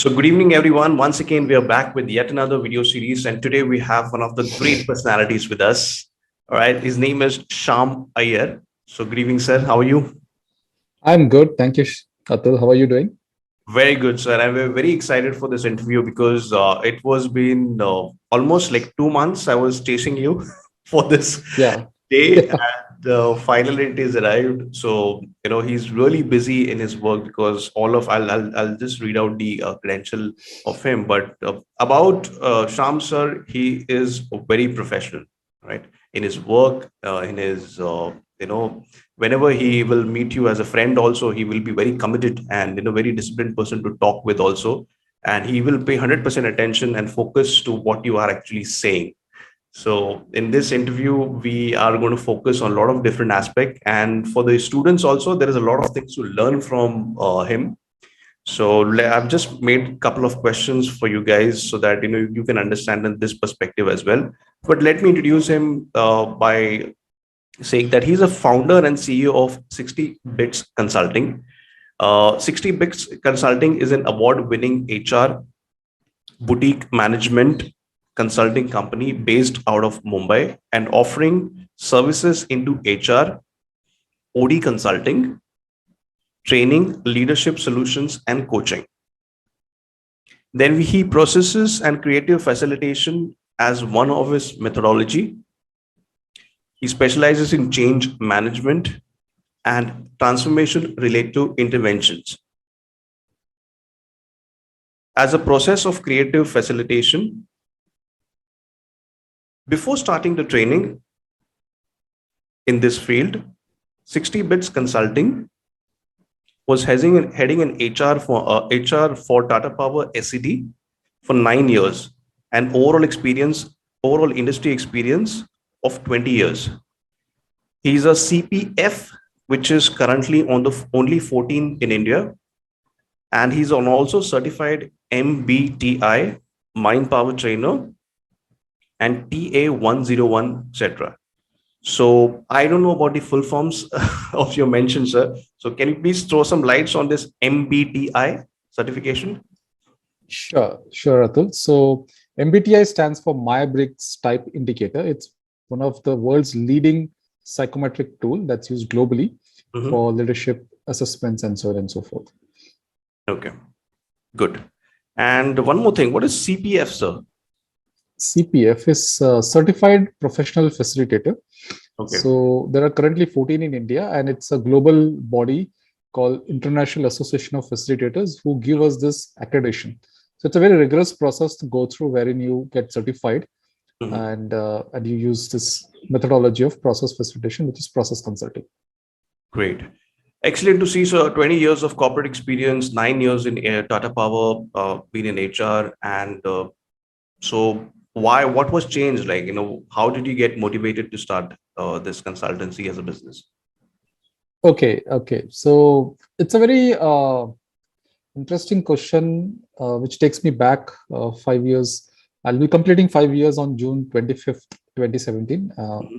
So, good evening, everyone. Once again, we are back with yet another video series, and today we have one of the great personalities with us. All right, his name is Shyam.iyer. So, good evening, sir. How are you? I'm good. Thank you, Atul. How are you doing? Very good, sir. I'm very excited for this interview because it was been almost like 2 months. I was chasing you for this Yeah. day, and finally it is arrived. So he's really busy in his work because all of I'll just read out the credential of him. But about Sham sir, he is very professional, right? In his work, in his whenever he will meet you as a friend, also he will be very committed and very disciplined person to talk with also, and he will pay 100% attention and focus to what you are actually saying. So in this interview, we are going to focus on a lot of different aspects, and for the students also, there is a lot of things to learn from him. So I've just made a couple of questions for you guys so that you can understand in this perspective as well. But let me introduce him by saying that he's a founder and CEO of 60 Bits Consulting. 60 Bits Consulting is an award-winning HR boutique management consulting company based out of Mumbai and offering services into HR, OD consulting, training, leadership solutions, and coaching. Then he processes and creative facilitation as one of his methodology. He specializes in change management and transformation related interventions. As a process of creative facilitation, before starting the training in this field, 60 Bits Consulting was heading an HR for Tata Power SED for 9 years and overall industry experience of 20 years. He's a CPF, which is currently on the only 14 in India, and he's also certified MBTI Mind Power Trainer and TA101, etc. So I don't know about the full forms of your mention, sir. So can you please throw some lights on this MBTI certification? Sure, Atul. So MBTI stands for Myers-Briggs Type Indicator. It's one of the world's leading psychometric tool that's used globally for leadership assessments and so on and so forth. Okay, good. And one more thing, what is CPF, sir? CPF is Certified Professional Facilitator. Okay. So there are currently 14 in India, and it's a global body called International Association of Facilitators who give us this accreditation. So it's a very rigorous process to go through wherein you get certified and you use this methodology of process facilitation, which is process consulting. Great. Excellent to see. So 20 years of corporate experience, 9 years in Tata Power, been in HR. And so what was changed? Like, how did you get motivated to start this consultancy as a business? Okay. So it's a very interesting question, which takes me back 5 years. I'll be completing 5 years on June 25th, 2017,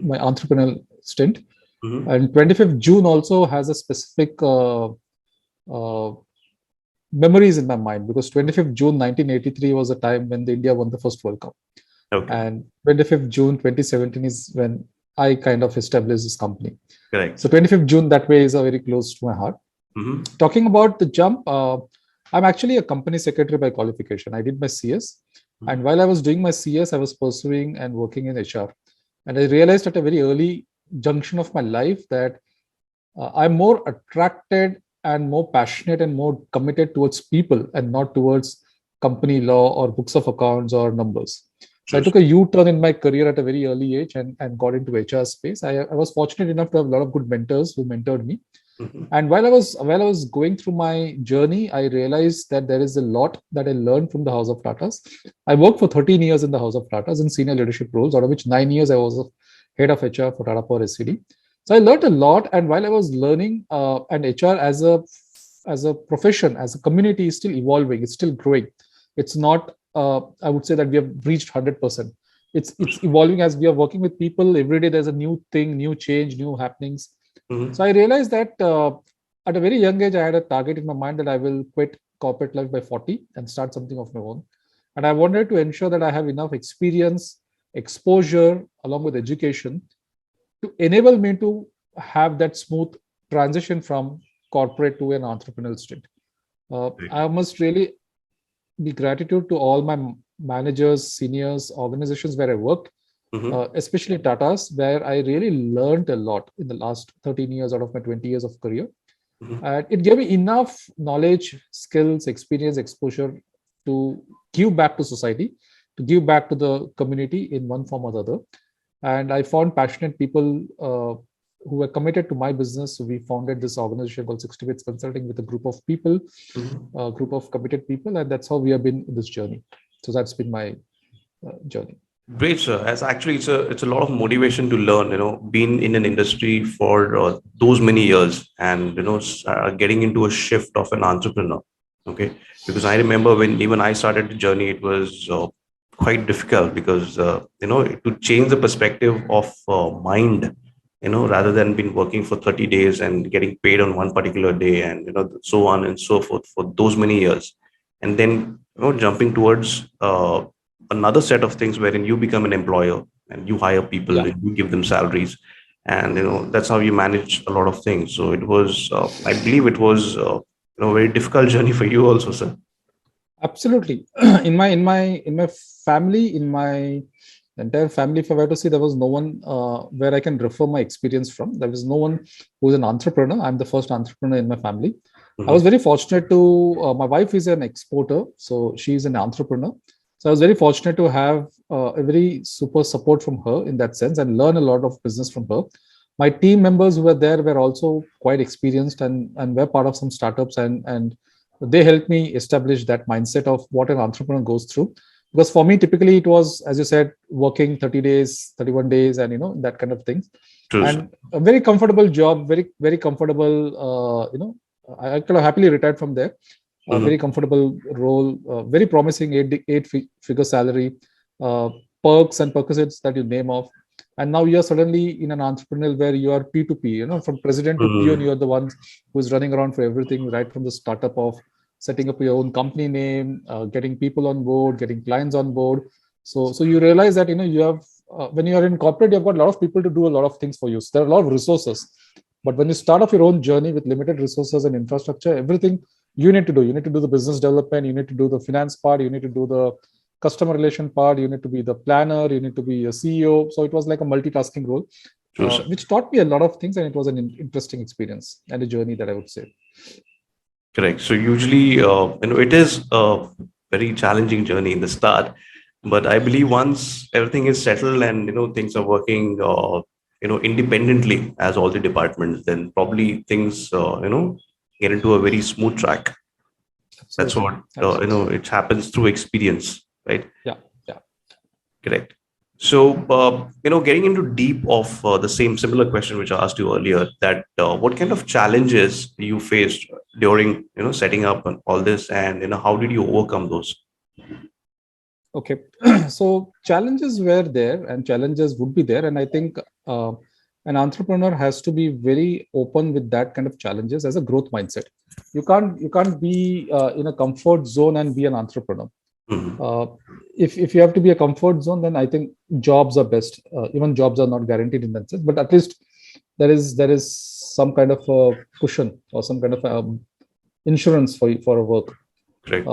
my entrepreneurial stint. And 25th June also has a specific memories in my mind because 25th June 1983 was a time when the India won the first World Cup. Okay. And 25th June 2017 is when I kind of established this company. Correct. So 25th June that way is very close to my heart. Talking about the jump, I'm actually a company secretary by qualification. I did my CS. And while I was doing my CS, I was pursuing and working in HR. And I realized at a very early junction of my life that I'm more attracted and more passionate and more committed towards people and not towards company law or books of accounts or numbers. So I took a U-turn in my career at a very early age and got into HR space. I was fortunate enough to have a lot of good mentors who mentored me. And while I was going through my journey, I realized that there is a lot that I learned from the House of Tatas. I worked for 13 years in the House of Tatas in senior leadership roles, out of which 9 years I was head of HR for Tata Power SCD. So I learned a lot, and while I was learning, and HR as a profession, as a community is still evolving, it's still growing. It's not, I would say that we have reached 100%. It's evolving as we are working with people. Every day there's a new thing, new change, new happenings. So I realized that at a very young age, I had a target in my mind that I will quit corporate life by 40 and start something of my own. And I wanted to ensure that I have enough experience, exposure, along with education to enable me to have that smooth transition from corporate to an entrepreneurial state. I must really be gratitude to all my managers, seniors, organizations where I worked, especially Tata's, where I really learned a lot in the last 13 years out of my 20 years of career. And it gave me enough knowledge, skills, experience, exposure to give back to society, to give back to the community in one form or the other. And I found passionate people who were committed to my business. So we founded this organization called 60 Bits Consulting with a group of people, a group of committed people, and that's how we have been in this journey. So that's been my journey. Great, sir. As actually, it's a lot of motivation to learn. Being in an industry for those many years, and getting into a shift of an entrepreneur. Okay, because I remember when even I started the journey, it was quite difficult because to change the perspective of mind, rather than being working for 30 days and getting paid on one particular day, and so on and so forth for those many years, and then jumping towards another set of things wherein you become an employer and you hire people and you give them salaries, and that's how you manage a lot of things. So it was I believe it was a very difficult journey for you also, sir. Absolutely. In my family, in my entire family, if I were to see, there was no one where I can refer my experience from. There was no one who is an entrepreneur. I'm the first entrepreneur in my family. I was very fortunate to, my wife is an exporter, so she's an entrepreneur. So I was very fortunate to have a very super support from her in that sense and learn a lot of business from her. My team members who were there were also quite experienced and were part of some startups, and they helped me establish that mindset of what an entrepreneur goes through. Because for me, typically it was, as you said, working 30 days, 31 days, and that kind of things. True, and a very comfortable job, very, very comfortable, I could have happily retired from there. A very comfortable role, very promising eight-figure salary, perks and perquisites that you name off. And now you're suddenly in an entrepreneurial where you are P2P, from president to peon, you're the ones who's running around for everything, right from the startup of setting up your own company name, getting people on board, getting clients on board. So you realize that, you have, when you are in corporate, you've got a lot of people to do a lot of things for you. So there are a lot of resources. But when you start off your own journey with limited resources and infrastructure, everything you need to do. You need to do the business development. You need to do the finance part. You need to do the customer relation part. You need to be the planner. You need to be a CEO. So it was like a multitasking role, which taught me a lot of things. And it was an interesting experience and a journey that I would say. Correct. So usually, it is a very challenging journey in the start. But I believe once everything is settled and, things are working, independently as all the departments, then probably things, get into a very smooth track. Absolutely. That's what it happens through experience, right? Yeah. Correct. So getting into deep of the similar question which I asked you earlier, that what kind of challenges you faced during setting up and all this, and how did you overcome those? Okay. So challenges were there and challenges would be there, and I think an entrepreneur has to be very open with that kind of challenges as a growth mindset. You can't be in a comfort zone and be an entrepreneur. If you have to be a comfort zone, then I think jobs are best. Even jobs are not guaranteed in that sense, but at least there is some kind of a cushion or some kind of insurance for a work. Right.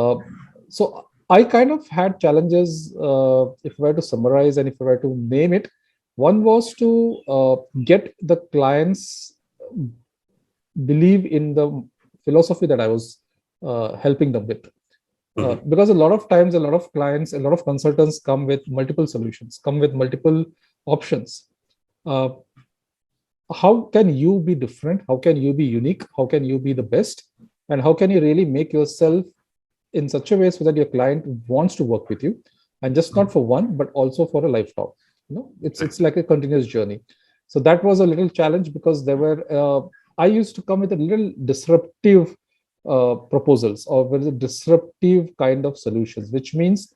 So I kind of had challenges. If I were to summarize and if I were to name it, one was to get the clients believe in the philosophy that I was helping them with. Because a lot of times, a lot of clients, a lot of consultants come with multiple solutions, come with multiple options. How can you be different? How can you be unique? How can you be the best? And how can you really make yourself in such a way so that your client wants to work with you, and just not for one, but also for a lifetime? It's like a continuous journey. So that was a little challenge because there were I used to come with a little disruptive proposals or very disruptive kind of solutions, which means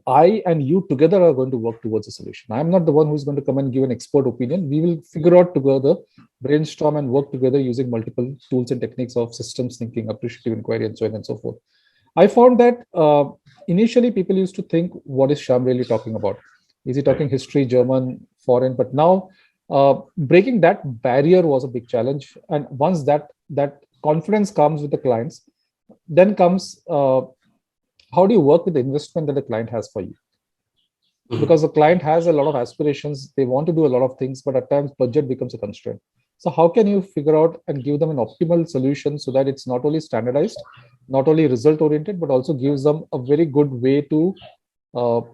I and you together are going to work towards a solution. I'm not the one who's going to come and give an expert opinion. We will figure out together, brainstorm and work together using multiple tools and techniques of systems thinking, appreciative inquiry, and so on and so forth. I found that initially people used to think, what is Shyam really talking about? Is he Right. talking history, German, foreign? But now breaking that barrier was a big challenge. And once that confidence comes with the clients, then comes how do you work with the investment that the client has for you? Mhm. Because the client has a lot of aspirations, they want to do a lot of things, but at times budget becomes a constraint. So how can you figure out and give them an optimal solution so that it's not only standardized, not only result oriented, but also gives them a very good way to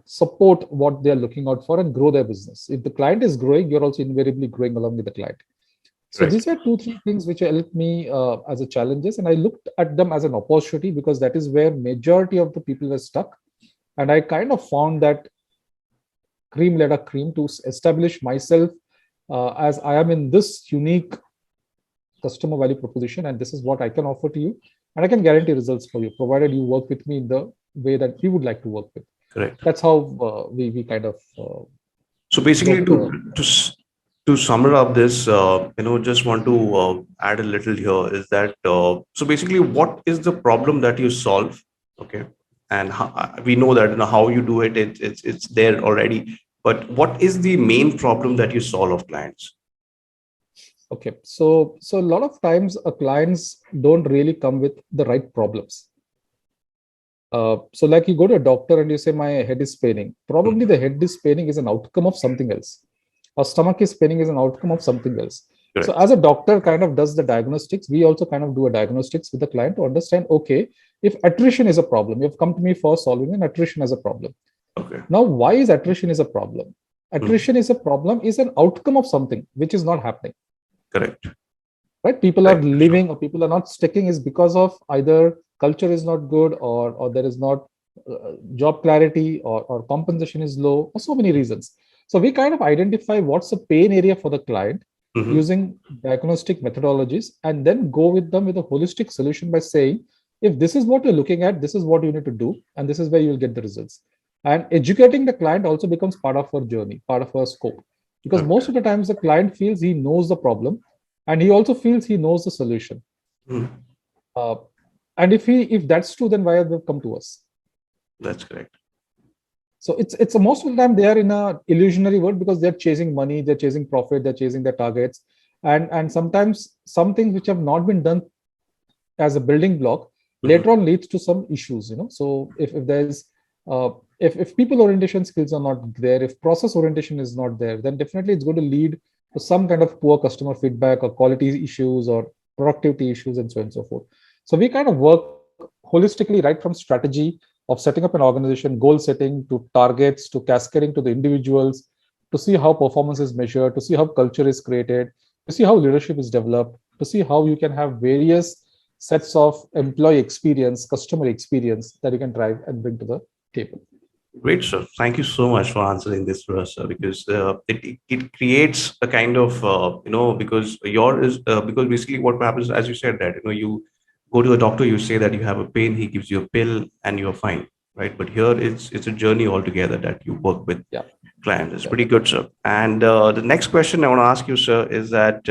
support what they're looking out for and grow their business. If the client is growing, you're also invariably growing along with the client. So Correct. these were two, three things which helped me as a challenges, and I looked at them as an opportunity because that is where majority of the people were stuck. And I kind of found that cream ladder cream to establish myself as I am in this unique customer value proposition, and this is what I can offer to you, and I can guarantee results for you, provided you work with me in the way that we would like to work with. Correct. That's how we kind of So basically, get the to sum up this, just want to add a little here is that so basically, what is the problem that you solve? Okay, and how, we know that how you do it, it's there already. But what is the main problem that you solve of clients? okay. So a lot of times, clients don't really come with the right problems. So like you go to a doctor and you say my head is paining. Probably Mhm. the head is paining is an outcome of something else. Or stomach is paining is an outcome of something else. So Correct. as a doctor kind of does the diagnostics, we also kind of do a diagnostics with the client to understand, okay, if attrition is a problem, you've come to me for solving an attrition as a problem. Okay. Now, why is attrition is a problem? Mhm. Attrition is a problem is an outcome of something which is not happening, Correct. right? People are Correct. Sure. leaving or people are not sticking is because of either culture is not good or there is not job clarity or compensation is low or so many reasons. So we kind of identify what's the pain area for the client Hmm. using diagnostic methodologies and then go with them with a holistic solution by saying, if this is what you're looking at, this is what you need to do, and this is where you'll get the results. And educating the client also becomes part of our journey, part of our scope. Because Okay. most of the times the client feels he knows the problem and he also feels he knows the solution. Mhm. Uh, and if that's true, then why have they come to us? That's correct. So it's most of the time they are in a illusionary world because they're chasing money, they're chasing profit, they're chasing their targets, and sometimes some things which have not been done as a building block later Mhm. on leads to some issues. So if there's uh, if people orientation skills are not there, if process orientation is not there, then definitely it's going to lead to some kind of poor customer feedback or quality issues or productivity issues and so on and so forth. So we kind of work holistically right from strategy of setting up an organization, goal setting, to targets, to cascading to the individuals, to see how performance is measured, to see how culture is created, to see how leadership is developed, to see how you can have various sets of employee experience, customer experience that you can drive and bring to the table. Great, sir. Thank you so much for answering this for us, sir, because it creates a kind of because your is because basically what happens, as you said, that you go to the doctor, you say that you have a pain, he gives you a pill, and you're fine, right? But here it's a journey altogether that you work with Yeah, clients. It's yeah. pretty good, sir. And the next question I want to ask you, sir, is that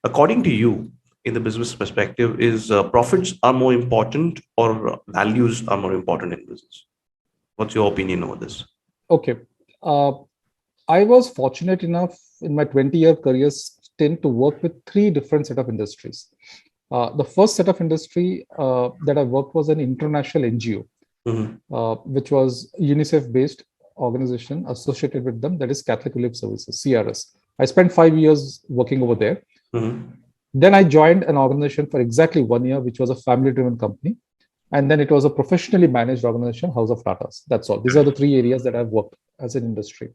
according to you, in the business perspective, is profits are more important or values are more important in business? What's your opinion on this? Okay. Uh, I was fortunate enough in my 20-year career stint to work with three different set of industries. The first set of industry that I worked was an international NGO, Mhm. which was UNICEF-based organization associated with them, that is Catholic Relief Services, CRS. I spent 5 years working over there. Mhm. Then I joined an organization for exactly 1 year, which was a family-driven company. And then it was a professionally managed organization, House of Tatas. That's all. These are the three areas that I've worked as an industry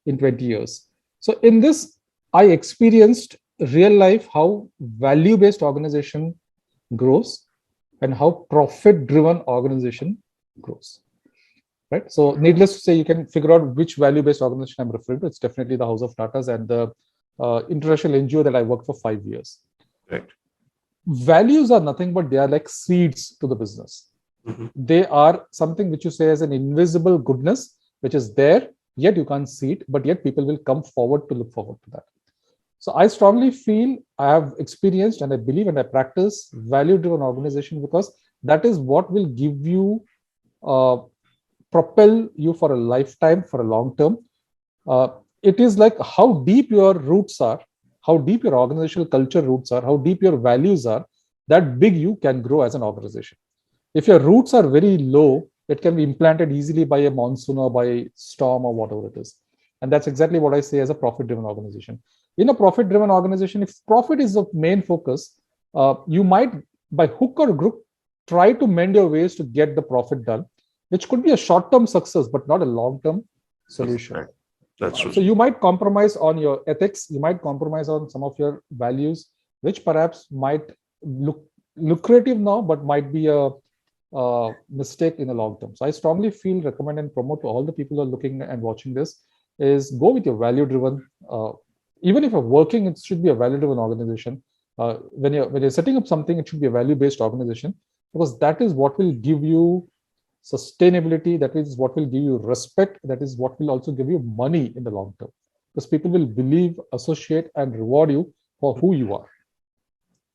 in 20 years. So in this, I experienced real life how value-based organization grows and how profit-driven organization grows. Right. So needless to say, you can figure out which value-based organization I'm referring to. It's definitely the House of Tatas and the international NGO that I worked for 5 years. Correct. Values are nothing but they are like seeds to the business. They are something which you say as an invisible goodness, which is there, yet you can't see it, but yet people will come forward to look forward to that. So I strongly feel I have experienced and I believe and I practice value-driven organization because that is what will give you, uh, propel you for a lifetime, for a long term. Uh, it is like how deep your roots are, how deep your organizational culture roots are, how deep your values are, that big you can grow as an organization. If your roots are very low, it can be implanted easily by a monsoon or by a storm or whatever it is. And that's exactly what I say as a profit driven organization. In a profit driven organization, if profit is the main focus, you might, by hook or crook, try to mend your ways to get the profit done, which could be a short term success, but not a long term solution. Right. That's true. So you might compromise on your ethics, you might compromise on some of your values, which perhaps might look lucrative now, but might be a mistake in the long term. So I strongly feel, recommend, and promote to all the people who are looking and watching this is go with your value driven. Even if you're working, it should be a value driven organization. When you're setting up something, it should be a value based organization because that is what will give you sustainability. That is what will give you respect. That is what will also give you money in the long term because people will believe, associate, and reward you for who you are.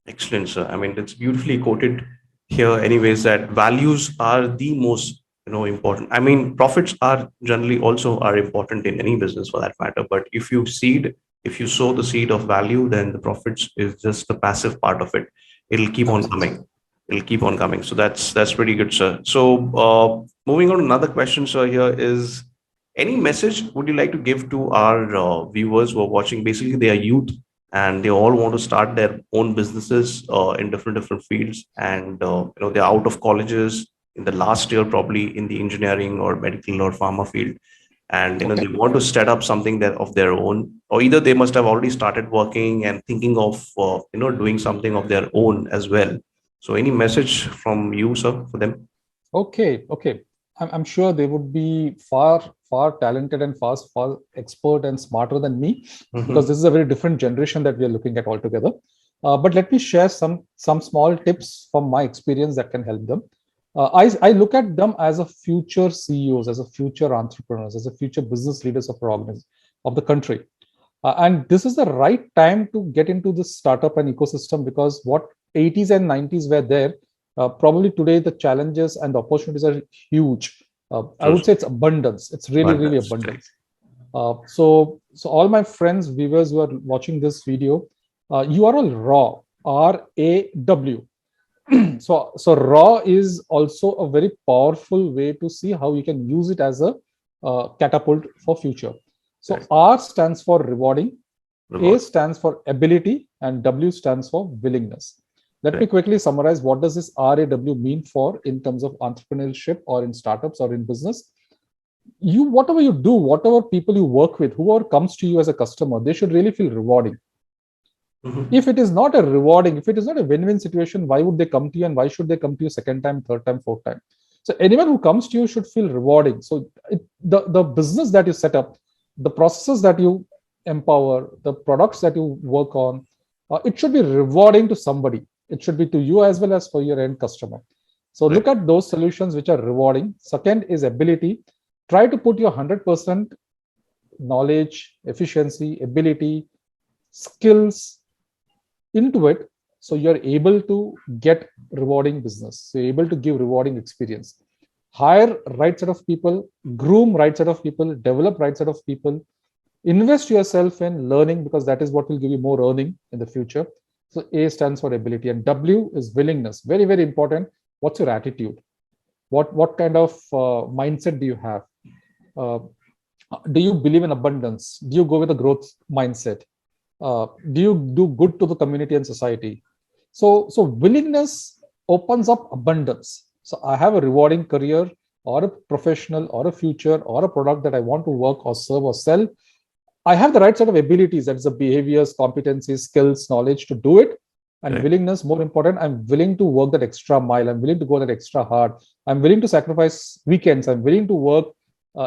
Excellent, sir. I mean, it's beautifully quoted here, anyways, that values are the most, important. I mean, profits are generally also are important in any business for that matter. But if you sow the seed of value, then the profits is just the passive part of it. It'll keep on Absolutely. coming. It'll keep on coming. So that's pretty good, sir. So moving on, another question, sir, here is any message would you like to give to our viewers who are watching? Basically, they are youth and they all want to start their own businesses in different fields, and they're out of colleges in the last year, probably in the engineering or medical or pharma field, and Okay. they want to set up something that of their own, or either they must have already started working and thinking of doing something of their own as well. So any message from you, sir, for them? Okay. I'm sure they would be far talented and far expert and smarter than me because Mm-hmm. this is a very different generation that we are looking at altogether. But let me share some small tips from my experience that can help them. I look at them as a future CEOs, as a future entrepreneurs, as a future business leaders of the country. And this is the right time to get into this startup and ecosystem because what 80s and 90s were there, probably today the challenges and the opportunities are huge. I would say it's abundance. It's really Abundance, correct. abundance. So all my friends, viewers who are watching this video, you are all raw, RAW. So raw is also a very powerful way to see how you can use it as a catapult for future. So Correct. R stands for rewarding, A Reward. stands for ability, and W stands for willingness. Let me Correct. quickly summarize what does this RAW mean for in terms of entrepreneurship or in startups or in business. You, whatever you do, whatever people you work with, whoever comes to you as a customer, they should really feel rewarding. Mm-hmm. If it is not a rewarding, if it is not a win-win situation, why would they come to you and why should they come to you second time, third time, fourth time? So anyone who comes to you should feel rewarding. So the business that you set up, the processes that you empower, the products that you work on, it should be rewarding to somebody. It should be to you as well as for your end customer. So look Correct. at those solutions which are rewarding. Second is ability. Try to put your 100% knowledge, efficiency, ability, skills into it, so you're able to get rewarding business, so you're able to give rewarding experience. Hire right set of people, groom right set of people, develop right set of people, invest yourself in learning because that is what will give you more earning in the future. So A stands for ability and W is willingness. Very important. What's your attitude? What kind of mindset do you have? uh, do you believe in abundance? Do you go with a growth mindset? Do you do good to the community and society? So willingness opens up abundance. So I have a rewarding career or a professional or a future or a product that I want to work or serve or sell. I have the right set of abilities, that's the behaviors, competencies, skills, knowledge to do it. And Correct. willingness, more important, I'm willing to work that extra mile, I'm willing to go that extra hard, I'm willing to sacrifice weekends, I'm willing to work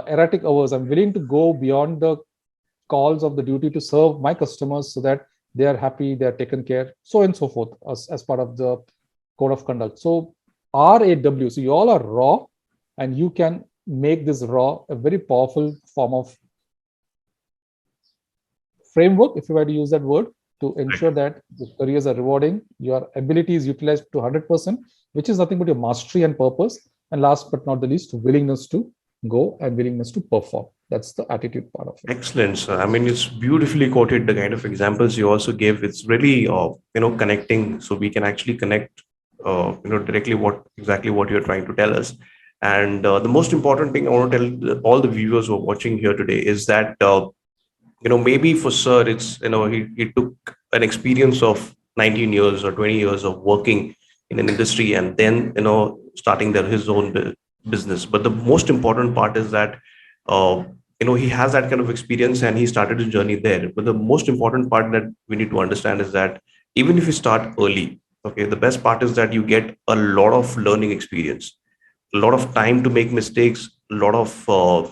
erratic hours, I'm willing to go beyond the calls of the duty to serve my customers so that they are happy, they are taken care, so and so forth, as part of the code of conduct. So RAW. So you all are raw, and you can make this raw a very powerful form of framework, if you were to use that word, to ensure that your careers are rewarding, your ability is utilized to 100%, which is nothing but your mastery and purpose. And last but not the least, willingness to go and willingness to perform. That's the attitude part of it. Excellent, sir. I mean, it's beautifully quoted. The kind of examples you also gave, it's really, connecting. So we can actually connect, directly what exactly what you're trying to tell us. And the most important thing I want to tell all the viewers who are watching here today is that, maybe for sir, it's, he took an experience of 19 years or 20 years of working in an industry and then, starting his own business. But the most important part is that, uh, he has that kind of experience and he started his journey there. But the most important part that we need to understand is that even if you start early, okay, the best part is that you get a lot of learning experience, a lot of time to make mistakes, a lot of,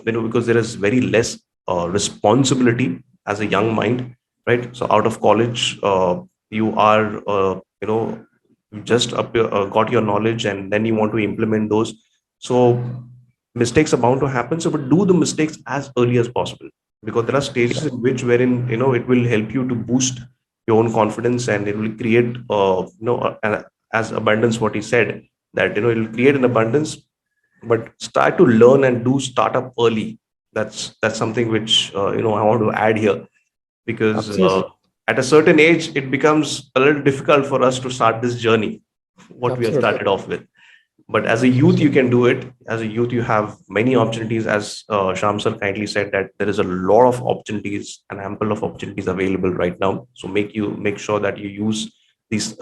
because there is very less responsibility as a young mind, right? So out of college, you are, you just got your knowledge and then you want to implement those. So mistakes are bound to happen. So, but do the mistakes as early as possible, because there are stages in which wherein, it will help you to boost your own confidence and it will create, as abundance, what he said, that, it will create an abundance. But start to learn and do startup early. That's something which, I want to add here, because Absolutely. at a certain age it becomes a little difficult for us to start this journey what we have Absolutely. started off with. But as a youth you can do it. As a youth you have many opportunities, as Sham sir kindly said, that there is a lot of opportunities and ample of opportunities available right now. So make sure that you use these,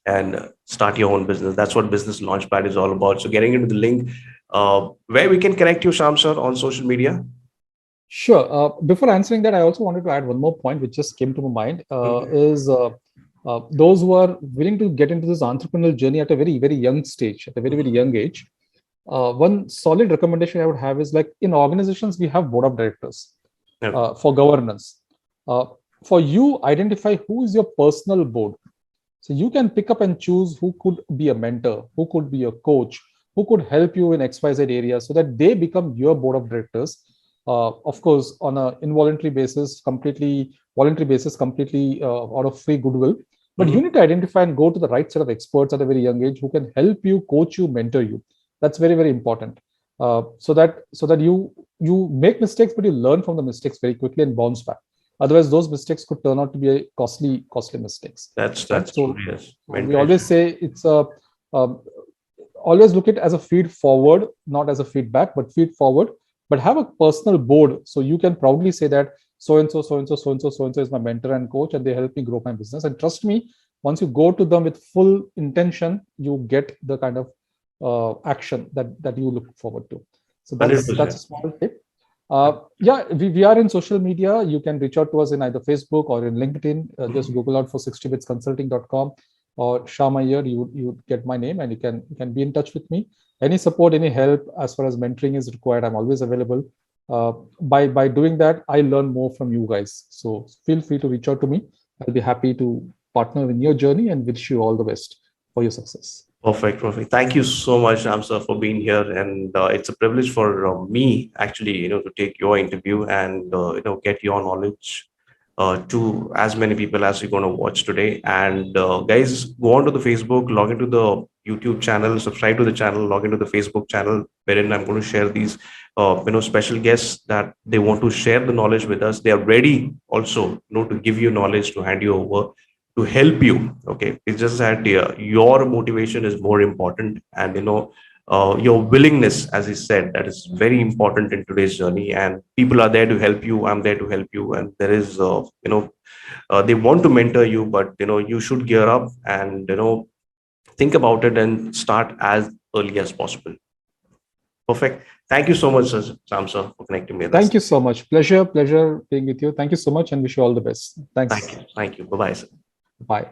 and start your own business. That's what Business Launchpad is all about. So getting into the link, where we can connect you, Sham sir, on social media. Sure. Before answering that, I also wanted to add one more point which just came to my mind, is those who are willing to get into this entrepreneurial journey at a very, very young stage, at a very, very young age. One solid recommendation I would have is, like, in organizations, we have board of directors for governance. For you, identify who is your personal board. So you can pick up and choose who could be a mentor, who could be a coach, who could help you in XYZ areas, so that they become your board of directors. Of course, on an involuntary basis, completely voluntary basis, completely out of free goodwill. But you need to identify and go to the right set of experts at a very young age who can help you, coach you, mentor you. That's very, very important. So that you make mistakes, but you learn from the mistakes very quickly and bounce back. Otherwise, those mistakes could turn out to be a costly mistakes. That's Right. So yes. we always say it's a um, always look at it as a feed forward, not as a feedback, but feed forward. But have a personal board, so you can proudly say that so and so, so and so, so and so, so and so is my mentor and coach, and they help me grow my business. And trust me, once you go to them with full intention, you get the kind of action that you look forward to. So that's a small tip. Yeah, we are in social media. You can reach out to us in either Facebook or in LinkedIn. Just Google out for 60bitsconsulting.com or shyam.iyer. You get my name, and you can be in touch with me. Any support, any help as far as mentoring is required, I'm always available. By doing that, I learn more from you guys. So feel free to reach out to me. I'll be happy to partner in your journey and wish you all the best for your success. Perfect. Thank you so much, Amsa, for being here, and it's a privilege for me actually, to take your interview and get your knowledge to as many people as you're going to watch today. And guys, go on to the Facebook, log into the YouTube channel, subscribe to the channel, log into the Facebook channel, wherein I'm going to share these, special guests that they want to share the knowledge with us. They are ready also, to give you knowledge, to hand you over, to help you. Okay, it's just that your motivation is more important, and your willingness, as he said, that is very important in today's journey. And people are there to help you. I'm there to help you, and there is they want to mentor you, but you should gear up and think about it and start as early as possible. Perfect. Thank you so much, Sam sir, for connecting with us. Thank you so much. Pleasure being with you. Thank you so much, and wish you all the best. Thanks. Thank you. Bye bye, sir. Bye.